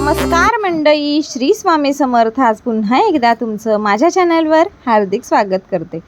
नमस्कार मंडळी, श्री स्वामी समर्थ. आज पुन्हा एकदा तुमचं माझ्या चॅनलवर हार्दिक स्वागत करते.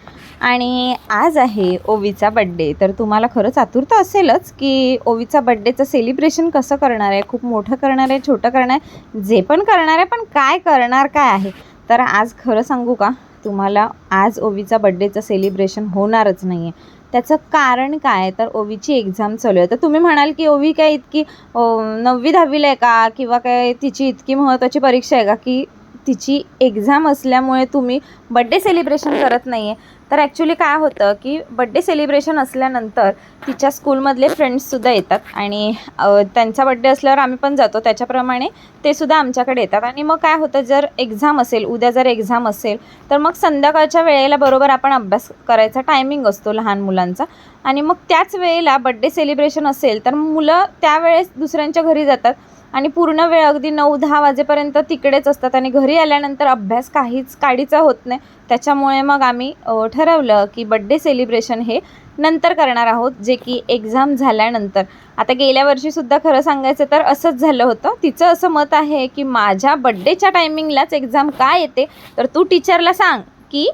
आणि आज आहे ओवीचा बड्डे. तर तुम्हाला खरंच आतुरता असेलच की ओवीचा बड्डेचं सेलिब्रेशन कसं करणार आहे, खूप मोठं करणार आहे, छोटं करणार आहे, जे पण करणार आहे, पण काय करणार काय आहे. तर आज खरं सांगू का तुम्हाला, आज ओवीचा बड्डेचं सेलिब्रेशन होणारच नाही आहे. त्याचं कारण काय, तर ओवीची एक्झाम चालू आहे. तर तुम्ही म्हणाल की ओवी काय इतकी 9वी 10वीला आहे का, किंवा काय तिची इतकी महत्त्वाची परीक्षा आहे का की तिची एक्झाम असल्यामुळे तुम्ही बड्डे सेलिब्रेशन करत नाही आहे. तर ॲक्च्युली काय होतं की बड्डे सेलिब्रेशन असल्यानंतर तिच्या स्कूलमधले फ्रेंड्ससुद्धा येतात आणि त्यांचा बड्डे असल्यावर आम्ही पण जातो, त्याच्याप्रमाणे ते सुद्धा आमच्याकडे येतात. आणि मग काय होतं, जर एक्झाम असेल, उद्या जर एक्झाम असेल तर मग संध्याकाळच्या वेळेला बरोबर आपण अभ्यास करायचा टायमिंग असतो लहान मुलांचा. आणि मग त्याच वेळेला बड्डे सेलिब्रेशन असेल तर मुलं त्यावेळेस दुसऱ्यांच्या घरी जातात आणि पूर्ण वेळ अगदी 9-10 वाजेपर्यंत तिकडेच असतात आणि घरी आल्यानंतर अभ्यास काडीचा होत नाही. त्याच्यामुळे मग आम्ही ठरवलं की बड्डे सेलिब्रेशन हे नंतर करणार आहोत, जे की एक्झाम झाल्यानंतर. आता गेल्या वर्षीसुद्धा खरं सांगायचं तर असंच झालं होतं. तिचं असं मत आहे की माझ्या बड्डेच्या टायमिंगलाच एक्झाम का येते, तर तू टीचरला सांग की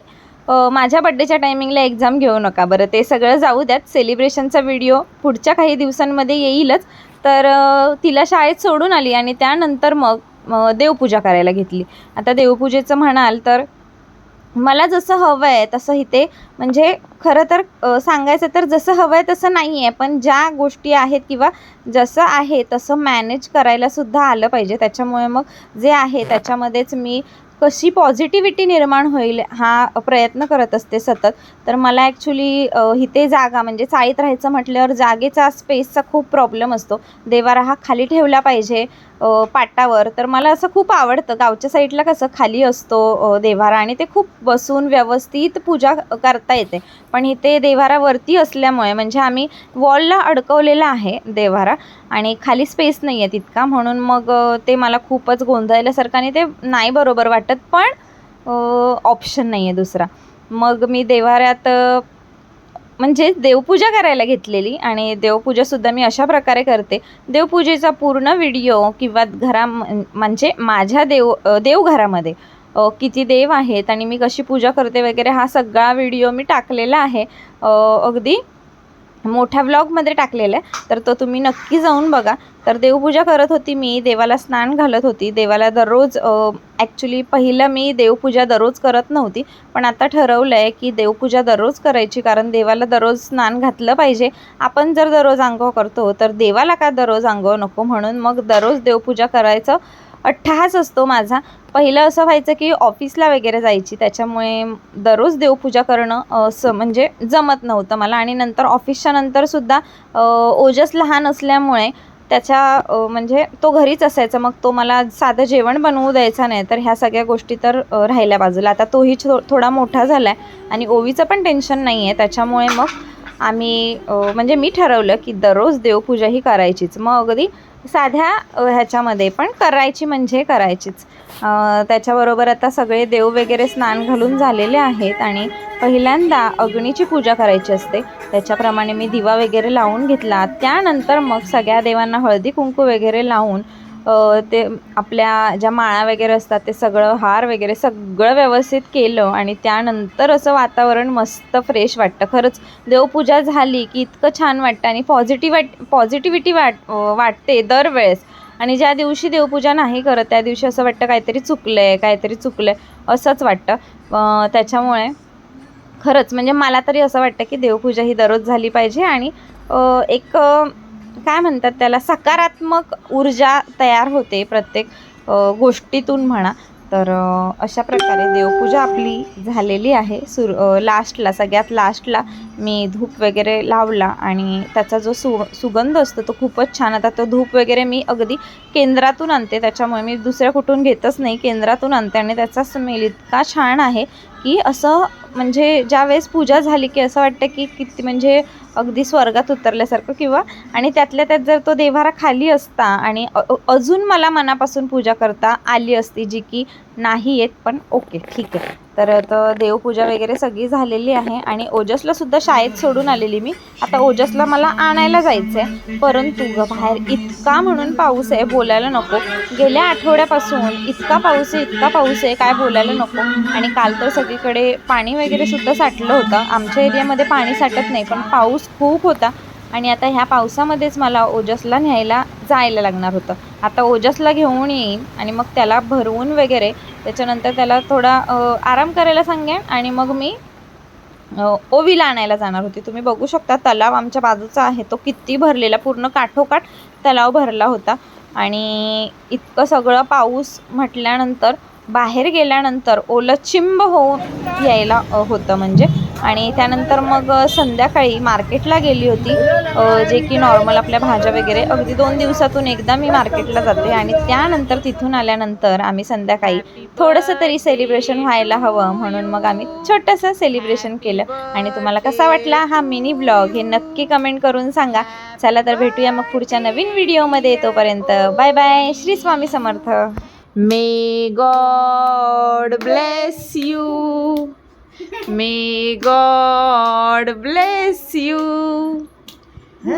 माझ्या बड्डेच्या टायमिंगला एक्झाम घेऊ नका. बरं, ते सगळं जाऊ द्यात. सेलिब्रेशनचा व्हिडिओ पुढच्या काही दिवसांमध्ये येईलच. तर तिला शाळेत सोडून आली आणि त्यानंतर मग देवपूजा करायला घेतली. आता देवपूजेचं म्हणाल तर मला जसं हवं आहे तसं इथे, म्हणजे खरं तर सांगायचं तर जसं हवं आहे तसं नाही आहे, पण ज्या गोष्टी आहेत किंवा जसं आहे तसं मॅनेज करायलासुद्धा आलं पाहिजे. त्याच्यामुळे मग जे आहे त्याच्यामध्येच मी कशी पॉझिटिव्हिटी निर्माण होईल हा प्रयत्न करत असते सतत. तर मला ॲक्च्युली इथे जागा, म्हणजे चाळीत राहायचं म्हटल्यावर जागेचा, स्पेसचा खूप प्रॉब्लेम असतो. देवारा हा खाली ठेवला पाहिजे पाटावर. तर मला असं खूप आवडतं. गावच्या साईडला कसं खाली असतो देवारा आणि ते खूप बसून व्यवस्थित पूजा करता येते. पण इथे देवारा वरती असल्यामुळे, म्हणजे आम्ही वॉलला अडकवलेला आहे देवारा आणि खाली स्पेस नाही आहे तितका, म्हणून मग ते मला खूपच गोंधळल्यासारखं आणि ते नाही बरोबर वाटत. पण ऑप्शन नाही आहे दुसरा. मग मी देवाऱ्यात म्हणजे देवपूजा करायला घेतलेली आणि देवपूजासुद्धा मी अशा प्रकारे करते. देवपूजेचा पूर्ण व्हिडिओ किंवा म्हणजे माझ्या देवघरामध्ये किती देव आहेत आणि मी कशी पूजा करते वगैरे हा सगळा व्हिडिओ मी टाकलेला आहे. अगदी मोठ्या व्लॉगमध्ये टाकलेला आहे, तर तो तुम्ही नक्की जाऊन बघा. तर देवपूजा करत होती मी, देवाला स्नान घालत होती. देवाला दररोज ॲक्च्युली पहिलं मी देवपूजा दररोज करत नव्हती, पण आता ठरवलं आहे की देवपूजा दररोज करायची, कारण देवाला दररोज स्नान घातलं पाहिजे. आपण जर दररोज अंघोळ करतो तर देवाला का दररोज अंघोळ नको, म्हणून मग दररोज देवपूजा करायचं अट्टहास असतो माझा. पहिलं असं व्हायचं की ऑफिसला वगैरे जायची, त्याच्यामुळे दररोज देवपूजा करणं म्हणजे जमत नव्हतं मला. आणि नंतर ऑफिसच्या नंतरसुद्धा ओजस लहान असल्यामुळे त्याच्या म्हणजे तो घरीच असायचा, मग तो मला साधं जेवण बनवू द्यायचा नाही. तर ह्या सगळ्या गोष्टी तर राहिल्या बाजूला. आता तोही थोडा मोठा झाला आहे आणि ओवीचं पण टेन्शन नाही आहे. त्याच्यामुळे मग आम्ही म्हणजे मी ठरवलं की दररोज देवपूजा ही करायचीच. मग अगदी साध्या ह्याच्यामध्ये पण करायची म्हणजे करायचीच. त्याच्याबरोबर आता सगळे देव वगैरे स्नान घालून झालेले आहेत आणि पहिल्यांदा अग्नीची पूजा करायची असते. त्याच्याप्रमाणे मी दिवा वगैरे लावून घेतला. त्यानंतर मग सगळ्या देवांना हळदी कुंकू वगैरे लावून ते आपल्या ज्या माळा वगैरे असतात ते सगळं, हार वगैरे सगळं व्यवस्थित केलं आणि त्यानंतर असं वातावरण मस्त फ्रेश वाटतं. खरंच देवपूजा झाली की इतकं छान वाटतं आणि पॉझिटिव्हिटी वाटते दरवेळेस. आणि ज्या दिवशी देवपूजा नाही करत त्या दिवशी असं वाटतं काहीतरी चुकलं आहे असंच वाटतं. त्याच्यामुळे खरंच म्हणजे मला तरी असं वाटतं की देवपूजा ही दररोज झाली पाहिजे आणि एक काय म्हणतात त्याला, सकारात्मक ऊर्जा तयार होते प्रत्येक गोष्टीतून म्हणा. तर अशा प्रकारे देवपूजा आपली झालेली आहे. सगळ्यात लास्टला मी धूप वगैरे लावला आणि त्याचा जो सुगंध असतो तो खूपच छान. आता तो धूप वगैरे मी अगदी केंद्रातून आणते, त्याच्यामुळे मी दुसऱ्या कुठून घेतच नाही, केंद्रातून आणते आणि त्याचा स्मेल इतका छान आहे की असं म्हणजे ज्यावेळेस पूजा झाली की असं वाटतं की किती म्हणजे अगदी स्वर्गात उतरल्यासारखं. किंवा आणि त्यातल्या त्यात जर तो देव्हारा खाली असता आणि अजून मला मनापासून पूजा करता आली असती, जी की नाही येत, पण ओके ठीक आहे. तर देवपूजा वगैरे सगळी झालेली आहे आणि ओजसला सुद्धा शाळेत सोडून आलेली मी. आता ओजसला मला आणायला जायचं आहे, परंतु बाहेर इतका म्हणून पाऊस आहे बोलायला नको. गेल्या आठवड्यापासून इतका पाऊस आहे काय बोलायला नको. आणि काल तर सगळीकडे पाणी वगैरे सुद्धा साठलं होतं. आमच्या एरियामध्ये पाणी साठत नाही, पण पाऊस खूप होता. आणि आता ह्या पावसामध्येच मला ओजसला न्यायला जायला लागणार होतं. आता ओजसला घेऊन येईन आणि मग त्याला भरवून वगैरे त्याच्यानंतर त्याला थोडा आराम करायला सांगेन आणि मग मी ओवीला आणायला जाणार होती. तुम्ही बघू शकता तलाव आमच्या बाजूचा आहे, तो किती भरलेला, पूर्ण काठोकाठ तलाव भरला होता. आणि इतकं सगळं पाऊस म्हटल्यानंतर बाहेर गेल्यानंतर ओलं चिंब होऊन यायला होतं म्हणजे. आणि त्यानंतर मग संध्याकाळी मार्केटला गेली होती, जे की नॉर्मल आपल्या भाज्या वगैरे अगदी 2 दिवसातून एकदा मी मार्केटला जाते. आणि त्यानंतर तिथून आल्यानंतर आम्ही संध्याकाळी थोडंसं तरी सेलिब्रेशन व्हायला हवं म्हणून मग आम्ही छोटंसं सेलिब्रेशन केलं. आणि तुम्हाला कसा वाटला हा मिनी ब्लॉग हे नक्की कमेंट करून सांगा. चला तर भेटूया मग पुढच्या नवीन व्हिडिओमध्ये. तोपर्यंत bye bye. Shri Swami Samarth. May God bless you. May God bless you.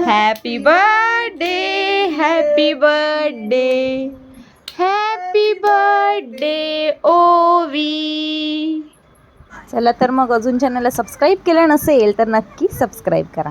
Happy birthday, happy birthday, happy birthday ओवी. चला तर मग अजून चॅनलला सबस्क्राईब केलं नसेल तर नक्की सबस्क्राईब करा.